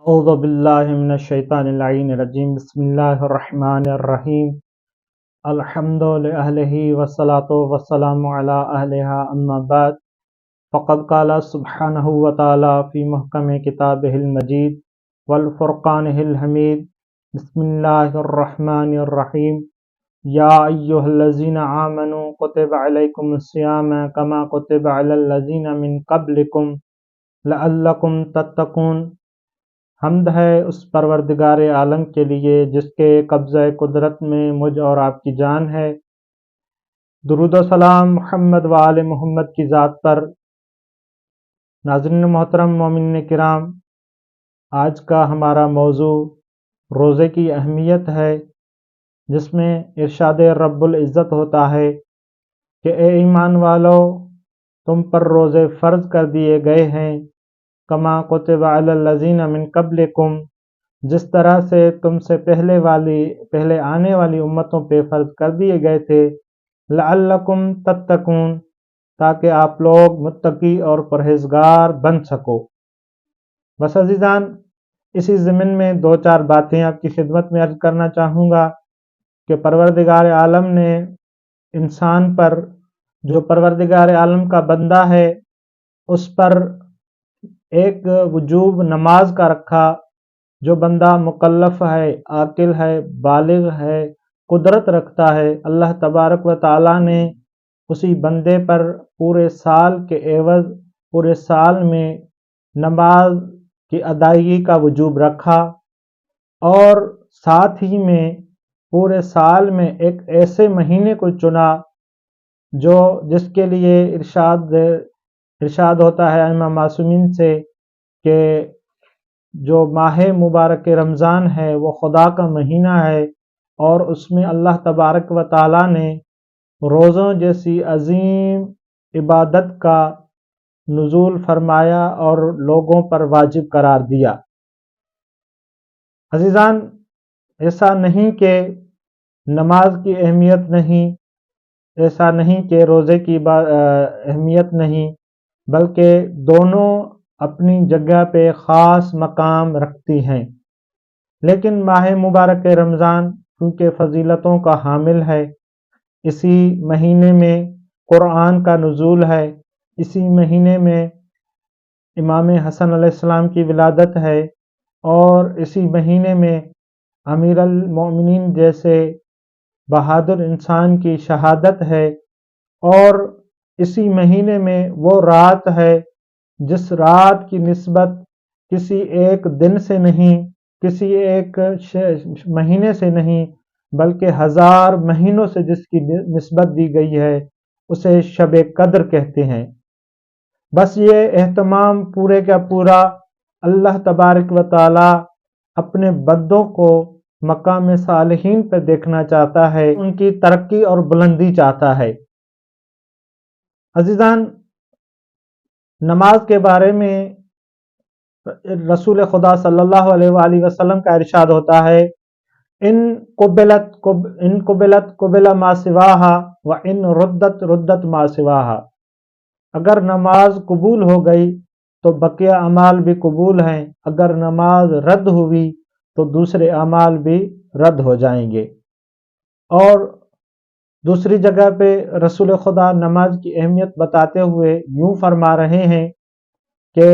اعوذ باللہ من الشیطان اللعین الرجیم بسم اللہ الرحمن الرحیم الحمد للہ والصلاة والسلام علی اہلہا اما بعد فقد قال سبحانہ وتعالی فی محکم کتابہ المجید والفرقانہ الحمید بسم اللہ الرحمن الرحیم یا ایہا الذین آمنوا کتب علیکم الصیام کما کتب علی الذین من قبلکم لعلکم تتقون۔ حمد ہے اس پروردگار عالم کے لیے جس کے قبضہ قدرت میں مجھ اور آپ کی جان ہے۔ درود و سلام محمد و آل محمد کی ذات پر۔ ناظرین محترم، مومنین کرام، آج کا ہمارا موضوع روزے کی اہمیت ہے، جس میں ارشاد رب العزت ہوتا ہے کہ اے ایمان والو، تم پر روزے فرض کر دیے گئے ہیں کما کتب علی الذین من قبلکم، جس طرح سے تم سے پہلے آنے والی امتوں پہ فرض کر دیے گئے تھے، لعلکم تتقون، تاکہ آپ لوگ متقی اور پرہیزگار بن سکو۔ بس عزیزان، اسی ضمن میں دو چار باتیں آپ کی خدمت میں عرض کرنا چاہوں گا کہ پروردگار عالم نے انسان پر، جو پروردگار عالم کا بندہ ہے، اس پر ایک وجوب نماز کا رکھا۔ جو بندہ مکلف ہے، عاقل ہے، بالغ ہے، قدرت رکھتا ہے، اللہ تبارک و تعالیٰ نے اسی بندے پر پورے سال کے عوض پورے سال میں نماز کی ادائیگی کا وجوب رکھا، اور ساتھ ہی میں پورے سال میں ایک ایسے مہینے کو چنا جس کے لیے ارشاد ہوتا ہے ائمہ معصومین سے کہ جو ماہ مبارک رمضان ہے وہ خدا کا مہینہ ہے، اور اس میں اللہ تبارک و تعالیٰ نے روزوں جیسی عظیم عبادت کا نزول فرمایا اور لوگوں پر واجب قرار دیا۔ عزیزان، ایسا نہیں کہ نماز کی اہمیت نہیں، ایسا نہیں کہ روزے کی اہمیت نہیں، بلکہ دونوں اپنی جگہ پہ خاص مقام رکھتی ہیں، لیکن ماہ مبارک رمضان کیونکہ فضیلتوں کا حامل ہے، اسی مہینے میں قرآن کا نزول ہے، اسی مہینے میں امام حسن علیہ السلام کی ولادت ہے، اور اسی مہینے میں امیر المومنین جیسے بہادر انسان کی شہادت ہے، اور اسی مہینے میں وہ رات ہے جس رات کی نسبت کسی ایک دن سے نہیں، کسی ایک مہینے سے نہیں، بلکہ 1000 مہینوں سے جس کی نسبت دی گئی ہے، اسے شب قدر کہتے ہیں۔ بس یہ اہتمام پورے کا پورا اللہ تبارک و تعالی اپنے بندوں کو مقام صالحین پہ دیکھنا چاہتا ہے، ان کی ترقی اور بلندی چاہتا ہے۔ عزیزان، نماز کے بارے میں رسول خدا صلی اللہ علیہ وآلہ وسلم کا ارشاد ہوتا ہے، ان قبلت قبل ما سواہا و ان ردت ردت ما سواہا۔ اگر نماز قبول ہو گئی تو بقیہ اعمال بھی قبول ہیں، اگر نماز رد ہوئی تو دوسرے اعمال بھی رد ہو جائیں گے۔ اور دوسری جگہ پہ رسول خدا نماز کی اہمیت بتاتے ہوئے یوں فرما رہے ہیں کہ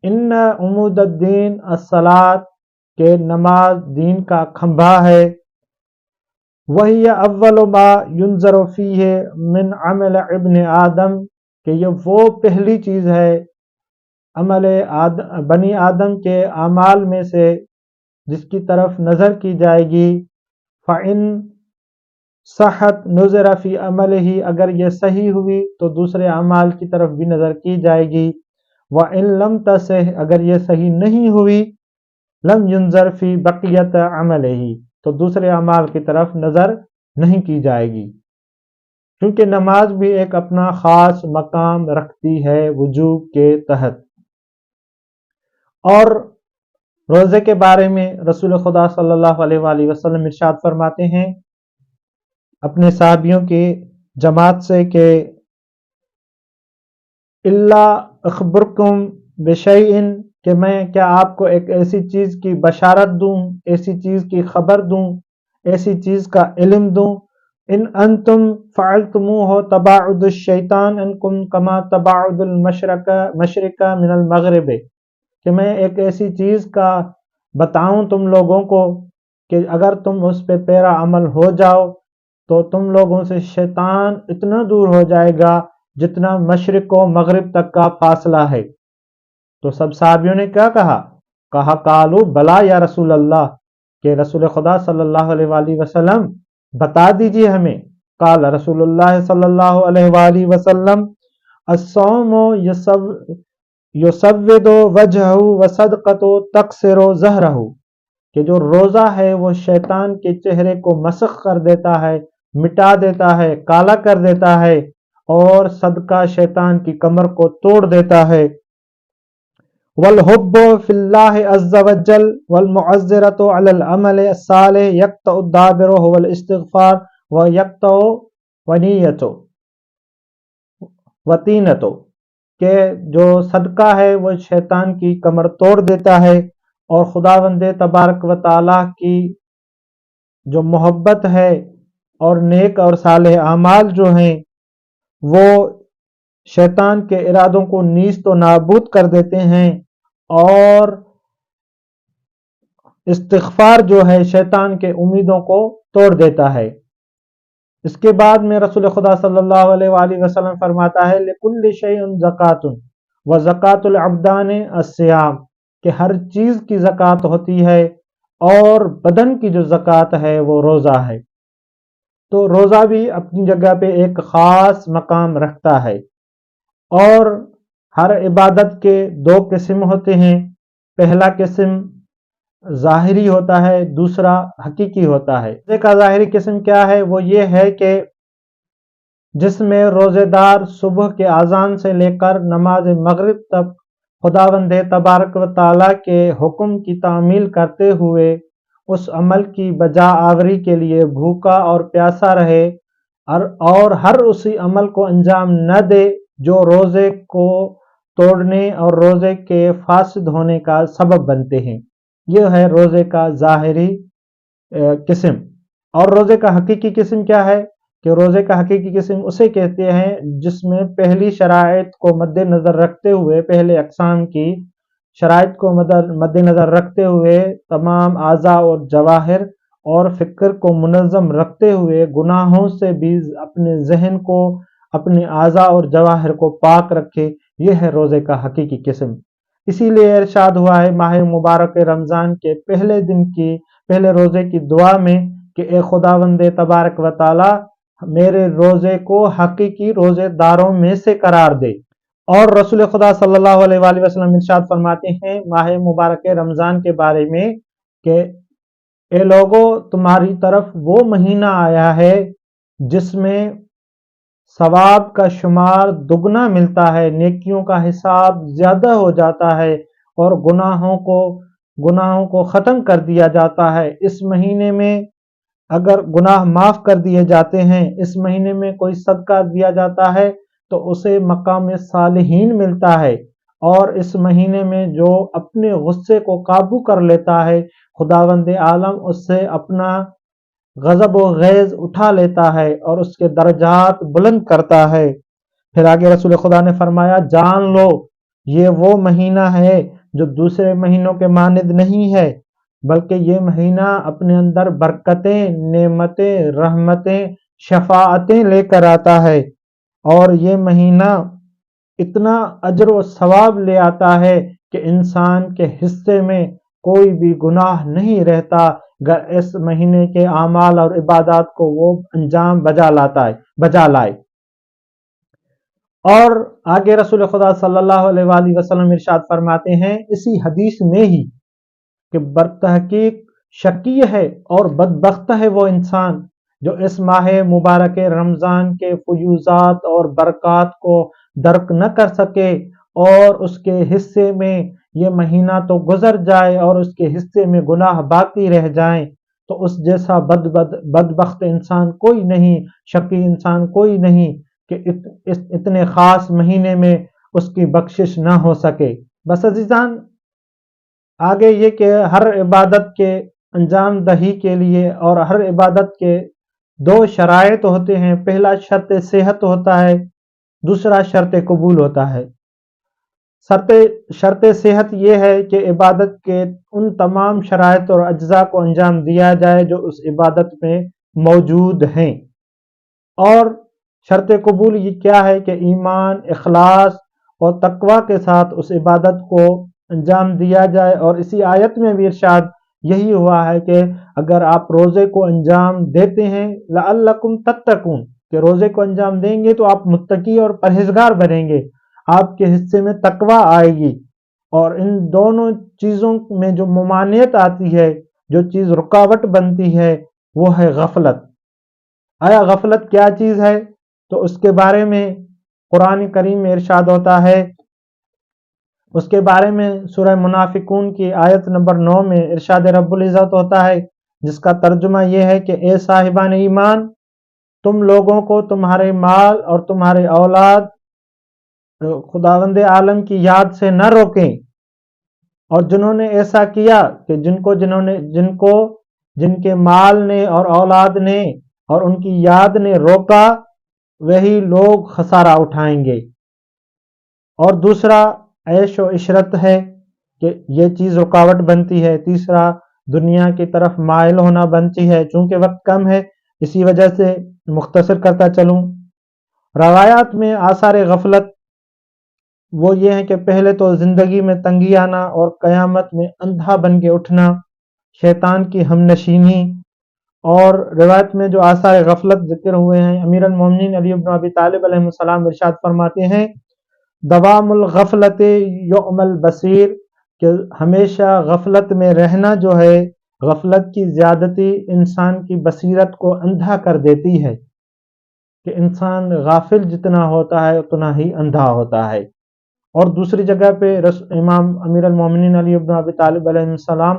ان عمود الدین الصلاۃ، کہ نماز دین کا کھمبا ہے، وہی اول ما ینظر فیہ من عمل ابن آدم، کہ یہ وہ پہلی چیز ہے عمل بنی آدم کے اعمال میں سے جس کی طرف نظر کی جائے گی۔ فَإِن صحت نظر فی عملہ، اگر یہ صحیح ہوئی تو دوسرے اعمال کی طرف بھی نظر کی جائے گی۔ وَإِن لم تصح، اگر یہ صحیح نہیں ہوئی، لم ينظر فی بقیت عملہ، تو دوسرے اعمال کی طرف نظر نہیں کی جائے گی، کیونکہ نماز بھی ایک اپنا خاص مقام رکھتی ہے وجوب کے تحت۔ اور روزے کے بارے میں رسول خدا صلی اللہ علیہ وآلہ وسلم ارشاد فرماتے ہیں اپنے صحابیوں کی جماعت سے کہ الا اخبرکم بشیئن کہ میں کیا آپ کو ایک ایسی چیز کی بشارت دوں، ایسی چیز کی خبر دوں، ایسی چیز کا علم دوں، ان انتم فعلتموہ تباعد الشیطان انکم کما تباعد مشرق من المغرب، کہ میں ایک ایسی چیز کا بتاؤں تم لوگوں کو کہ اگر تم اس پہ پیرا عمل ہو جاؤ تو تم لوگوں سے شیطان اتنا دور ہو جائے گا جتنا مشرق و مغرب تک کا فاصلہ ہے۔ تو سب صحابیوں نے کیا کہا قالو بلا یا رسول اللہ، کہ رسول خدا صلی اللہ علیہ وآلہ وسلم بتا دیجیے ہمیں۔ قال رسول اللہ صلی اللہ علیہ وآلہ وسلم الصوم یسود وجہہ وصدقۃ تکسر ظہرہ، کہ جو روزہ ہے وہ شیطان کے چہرے کو مسخ کر دیتا ہے، مٹا دیتا ہے، کالا کر دیتا ہے، اور صدقہ شیطان کی کمر کو توڑ دیتا ہے۔ والحب فی اللہ عز وجل والمعذرۃ علی العمل الصالح یقطع الدابر هو الاستغفار ویقطع ونیۃ وطینۃ، کہ جو صدقہ ہے وہ شیطان کی کمر توڑ دیتا ہے، اور خداوند تبارک و تعالیٰ کی جو محبت ہے اور نیک اور صالح اعمال جو ہیں وہ شیطان کے ارادوں کو نیست و نابود کر دیتے ہیں، اور استغفار جو ہے شیطان کے امیدوں کو توڑ دیتا ہے۔ اس کے بعد میں رسول خدا صلی اللہ علیہ وآلہ وسلم فرماتا ہے لِكُلِّ شَيْءٍ زَكَاةٌ وَزَكَاةُ الْعَبْدَانِ الصِّيَامُ، کہ ہر چیز کی زکوٰۃ ہوتی ہے اور بدن کی جو زکوٰۃ ہے وہ روزہ ہے۔ تو روزہ بھی اپنی جگہ پہ ایک خاص مقام رکھتا ہے، اور ہر عبادت کے دو قسم ہوتے ہیں، پہلا قسم ظاہری ہوتا ہے، دوسرا حقیقی ہوتا ہے۔ روزے کا ظاہری قسم کیا ہے؟ وہ یہ ہے کہ جس میں روزے دار صبح کے اذان سے لے کر نماز مغرب تک خداوند تبارک و تعالیٰ کے حکم کی تعمیل کرتے ہوئے اس عمل کی بجا آوری کے لیے بھوکا اور پیاسا رہے، اور ہر اسی عمل کو انجام نہ دے جو روزے کو توڑنے اور روزے کے فاسد ہونے کا سبب بنتے ہیں۔ یہ ہے روزے کا ظاہری قسم۔ اور روزے کا حقیقی قسم کیا ہے؟ کہ روزے کا حقیقی قسم اسے کہتے ہیں جس میں پہلی شرائط کو مد نظر رکھتے ہوئے، پہلے اقسام کی شرائط کو مد نظر رکھتے ہوئے تمام اعضاء اور جواہر اور فکر کو منظم رکھتے ہوئے گناہوں سے بھی اپنے ذہن کو، اپنے اعضاء اور جواہر کو پاک رکھے، یہ ہے روزے کا حقیقی قسم۔ اسی لیے ارشاد ہوا ہے ماہ مبارک رمضان کے پہلے دن کی، پہلے روزے کی دعا میں کہ اے خداوند تبارک و تعالی میرے روزے کو حقیقی روزے داروں میں سے قرار دے۔ اور رسول خدا صلی اللہ علیہ وآلہ وسلم ارشاد فرماتے ہیں ماہ مبارک رمضان کے بارے میں کہ اے لوگو تمہاری طرف وہ مہینہ آیا ہے جس میں ثواب کا شمار دگنا ملتا ہے، نیکیوں کا حساب زیادہ ہو جاتا ہے، اور گناہوں کو ختم کر دیا جاتا ہے۔ اس مہینے میں اگر گناہ معاف کر دیے جاتے ہیں، اس مہینے میں کوئی صدقہ دیا جاتا ہے تو اسے مقام صالحین ملتا ہے، اور اس مہینے میں جو اپنے غصے کو قابو کر لیتا ہے خداوند عالم اس سے اپنا غضب و غیظ اٹھا لیتا ہے اور اس کے درجات بلند کرتا ہے۔ پھر آگے رسول خدا نے فرمایا جان لو یہ وہ مہینہ ہے جو دوسرے مہینوں کے مانند نہیں ہے، بلکہ یہ مہینہ اپنے اندر برکتیں، نعمتیں، رحمتیں، شفاعتیں لے کر آتا ہے، اور یہ مہینہ اتنا اجر و ثواب لے آتا ہے کہ انسان کے حصے میں کوئی بھی گناہ نہیں رہتا اگر اس مہینے کے اعمال اور عبادات کو وہ انجام بجا لائے۔ اور آگے رسول خدا صلی اللہ علیہ وآلہ وسلم ارشاد فرماتے ہیں اسی حدیث میں ہی کہ برتحقیق شقی ہے اور بدبخت ہے وہ انسان جو اس ماہ مبارک رمضان کے فیوزات اور برکات کو درک نہ کر سکے، اور اس کے حصے میں یہ مہینہ تو گزر جائے اور اس کے حصے میں گناہ باقی رہ جائیں، تو اس جیسا بدبخت انسان کوئی نہیں، شقی انسان کوئی نہیں کہ اتنے خاص مہینے میں اس کی بخشش نہ ہو سکے۔ بس عزیزان، آگے یہ کہ ہر عبادت کے انجام دہی کے لیے اور ہر عبادت کے دو شرائط ہوتے ہیں. پہلا شرط صحت ہوتا ہے، دوسرا شرط قبول ہوتا ہے. شرط صحت یہ ہے کہ عبادت کے ان تمام شرائط اور اجزاء کو انجام دیا جائے جو اس عبادت میں موجود ہیں. اور شرط قبول یہ کیا ہے کہ ایمان، اخلاص اور تقوی کے ساتھ اس عبادت کو انجام دیا جائے. اور اسی آیت میں بھی ارشاد یہی ہوا ہے کہ اگر آپ روزے کو انجام دیتے ہیں لعلکم تتقون، کہ روزے کو انجام دیں گے تو آپ متقی اور پرہیزگار بنیں گے، آپ کے حصے میں تقوی آئے گی. اور ان دونوں چیزوں میں جو ممانعت آتی ہے، جو چیز رکاوٹ بنتی ہے، وہ ہے غفلت. آیا غفلت کیا چیز ہے؟ تو اس کے بارے میں قرآن کریم میں ارشاد ہوتا ہے. اس کے بارے میں سورہ منافقون کی آیت نمبر 9 میں ارشاد رب العزت ہوتا ہے، جس کا ترجمہ یہ ہے کہ اے صاحبان ایمان، تم لوگوں کو تمہارے مال اور تمہارے اولاد خداوند عالم کی یاد سے نہ روکیں. اور جنہوں نے ایسا کیا کہ جن کے مال نے اور اولاد نے اور ان کی یاد نے روکا، وہی لوگ خسارہ اٹھائیں گے. اور دوسرا عیش و عشرت ہے کہ یہ چیز رکاوٹ بنتی ہے. تیسرا دنیا کی طرف مائل ہونا بنتی ہے. چونکہ وقت کم ہے اسی وجہ سے مختصر کرتا چلوں. روایات میں آثار غفلت وہ یہ ہے کہ پہلے تو زندگی میں تنگی آنا اور قیامت میں اندھا بن کے اٹھنا، شیطان کی ہم نشینی. اور روایت میں جو آثار غفلت ذکر ہوئے ہیں، امیر المومنین علی بن ابی طالب علیہ السلام ارشاد فرماتے ہیں دوام الغفلت یعم البصیر، کہ ہمیشہ غفلت میں رہنا جو ہے، غفلت کی زیادتی انسان کی بصیرت کو اندھا کر دیتی ہے، کہ انسان غافل جتنا ہوتا ہے اتنا ہی اندھا ہوتا ہے. اور دوسری جگہ پہ امام امیر المومنین علی بن ابی طالب علیہ السلام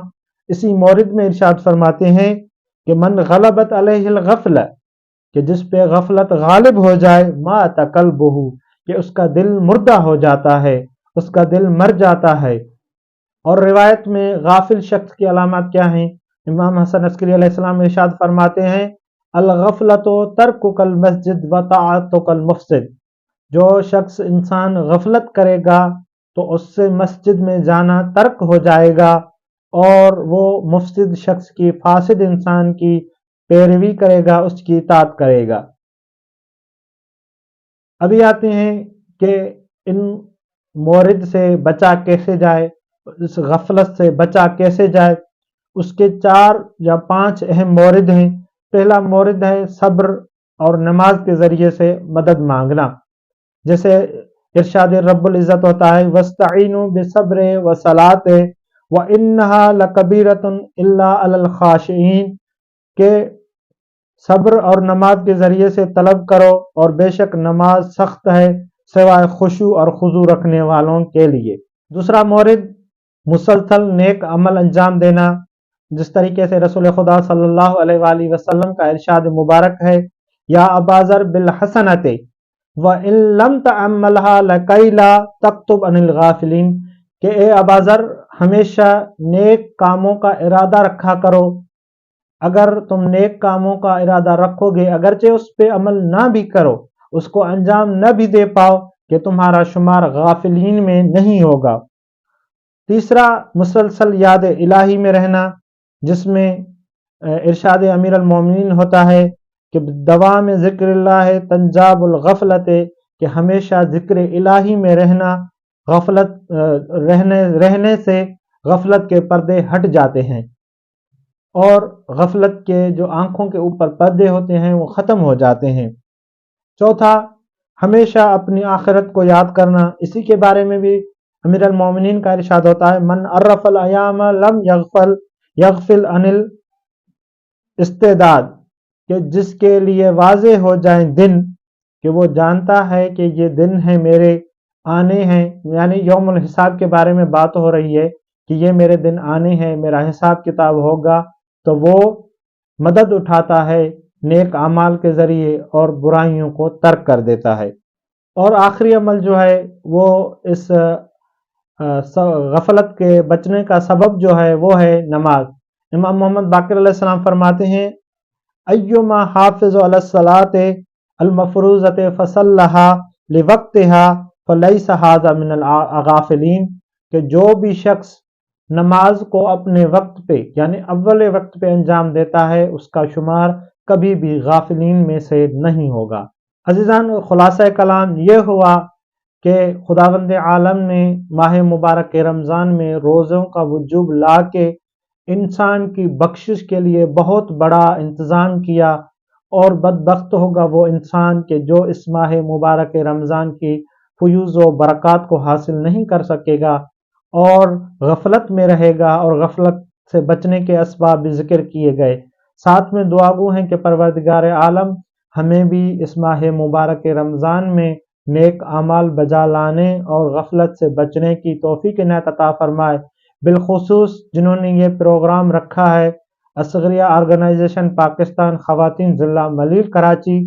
اسی مورد میں ارشاد فرماتے ہیں کہ من غلبت علیہ الغفلہ، کہ جس پہ غفلت غالب ہو جائے، مات قلبہ، کہ اس کا دل مردہ ہو جاتا ہے، اس کا دل مر جاتا ہے. اور روایت میں غافل شخص کی علامات کیا ہیں؟ امام حسن عسکری علیہ السلام ارشاد فرماتے ہیں الغفلۃ ترکک المسجد وطاعتک المفسد، جو شخص انسان غفلت کرے گا تو اس سے مسجد میں جانا ترک ہو جائے گا، اور وہ مفسد شخص کی، فاسد انسان کی پیروی کرے گا، اس کی اطاعت کرے گا. ابھی آتے ہیں کہ ان مورد سے بچا کیسے جائے، اس غفلت سے بچا کیسے جائے. اس کے 4 یا 5 اہم مورد ہیں. پہلا مورد ہے صبر اور نماز کے ذریعے سے مدد مانگنا. جیسے ارشاد رب العزت ہوتا ہے وَاسْتَعِينُوا بِالصَّبْرِ وَالصَّلَاةِ وَإِنَّهَا لَكَبِيرَةٌ إِلَّا عَلَى الْخَاشِعِينَ، کہ صبر اور نماز کے ذریعے سے طلب کرو، اور بے شک نماز سخت ہے سوائے خشوع اور خضوع رکھنے والوں کے لیے. دوسرا مورد مسلسل نیک عمل انجام دینا، جس طریقے سے رسول خدا صلی اللہ علیہ وآلہ وسلم کا ارشاد مبارک ہے یا ابازر بالحسنۃ وَإِن لَمْ تَعْمَلْهَا لَكَيْ لَا تَكْتُبْ عَنِ الْغَافِلِينَ، کہ اے ابازر ہمیشہ نیک کاموں کا ارادہ رکھا کرو. اگر تم نیک کاموں کا ارادہ رکھو گے، اگرچہ اس پہ عمل نہ بھی کرو، اس کو انجام نہ بھی دے پاؤ، کہ تمہارا شمار غافلین میں نہیں ہوگا. تیسرا مسلسل یاد الہی میں رہنا، جس میں ارشاد امیر المومنین ہوتا ہے کہ دوام ذکر اللہ تنجاب الغفلت، کہ ہمیشہ ذکر الہی میں رہنا، غفلت رہنے سے غفلت کے پردے ہٹ جاتے ہیں، اور غفلت کے جو آنکھوں کے اوپر پردے ہوتے ہیں وہ ختم ہو جاتے ہیں. چوتھا ہمیشہ اپنی آخرت کو یاد کرنا. اسی کے بارے میں بھی امیر المومنین کا ارشاد ہوتا ہے من عرف الایام لم یغفل عن الاستعداد، کہ جس کے لیے واضح ہو جائیں دن، کہ وہ جانتا ہے کہ یہ دن ہے میرے آنے ہیں، یعنی یوم الحساب کے بارے میں بات ہو رہی ہے کہ یہ میرے دن آنے ہیں، میرا حساب کتاب ہوگا، تو وہ مدد اٹھاتا ہے نیک اعمال کے ذریعے اور برائیوں کو ترک کر دیتا ہے. اور آخری عمل جو ہے وہ اس غفلت کے بچنے کا سبب جو ہے وہ ہے نماز۔ امام محمد باقر علیہ السلام فرماتے ہیں ایما حافظ علی الصلاۃ المفروضۃ فصلها لوقتها فلیس ھذا من الغافلین، کہ جو بھی شخص نماز کو اپنے وقت پہ یعنی اول وقت پہ انجام دیتا ہے اس کا شمار کبھی بھی غافلین میں سے نہیں ہوگا۔ عزیزان، خلاصہ کلام یہ ہوا کہ خداوند عالم نے ماہ مبارک رمضان میں روزوں کا وجوب لا کے انسان کی بخشش کے لیے بہت بڑا انتظام کیا، اور بدبخت ہوگا وہ انسان کہ جو اس ماہ مبارک رمضان کی فیوز و برکات کو حاصل نہیں کر سکے گا اور غفلت میں رہے گا، اور غفلت سے بچنے کے اسباب بھی ذکر کیے گئے۔ ساتھ میں دعا گو ہیں کہ پروردگار عالم ہمیں بھی اس ماہ مبارک رمضان میں نیک اعمال بجا لانے اور غفلت سے بچنے کی توفیق عنایت عطا فرمائے۔ بالخصوص جنہوں نے یہ پروگرام رکھا ہے، اصغریہ آرگنائزیشن پاکستان خواتین ضلع ملیل کراچی،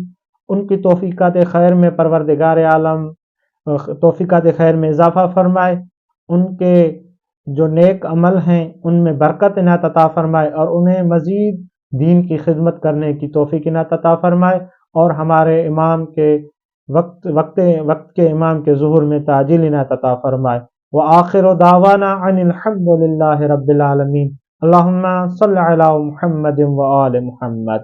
ان کی توفیقات خیر میں پروردگار عالم توفیقات خیر میں اضافہ فرمائے، ان کے جو نیک عمل ہیں ان میں برکت عنایت عطا فرمائے، اور انہیں مزید دین کی خدمت کرنے کی توفیق عنایت عطا فرمائے، اور ہمارے امام کے وقت کے امام کے ظہور میں تعجیل عنایت عطا فرمائے۔ وآخر دعوانا ان الحمد للہ رب العالمین۔ اللہم صل علی محمد وآل محمد۔